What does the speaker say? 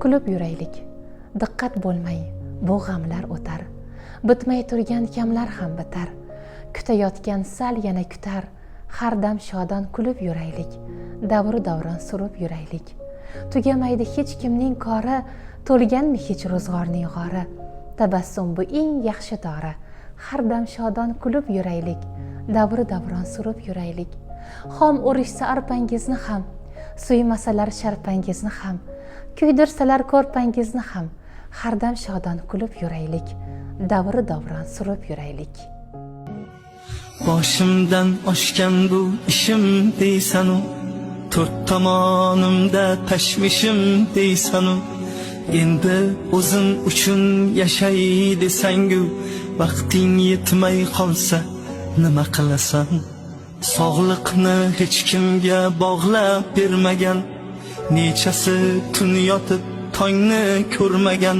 kulib yuraylik. Diqqat bo'lmay, bu g'amlar o'tar. Bitmay turgan kamlar ham bitar. Kutayotgan sal yana kutar. Har dam shodon kulib yuraylik. Davr davron surib yuraylik. Tugamaydi hech kimning kori, to'lganmi hech ro'zg'orning g'ori. Tabassum bu eng yaxshi dori. Har dam shodon kulib yuraylik. Davr davron surib yuraylik. Xom urishsa arpangizni ham, suymasalar sharpangizni ham, kuydirsalar ko'rpangizni ham, har dam shodon kulib yuraylik. Davr davron surib yuraylik. Boshimdan oshgan bu ishim deysanu, to'rt tomonimda tashvishim deysanu, endi o'zim uchun yashay desangu, vaqting yetmay qolsa nima qilasan? Sog'liqni hech kimga bog'lab bermagan, nechasi tun yotib tongni ko'rmagan.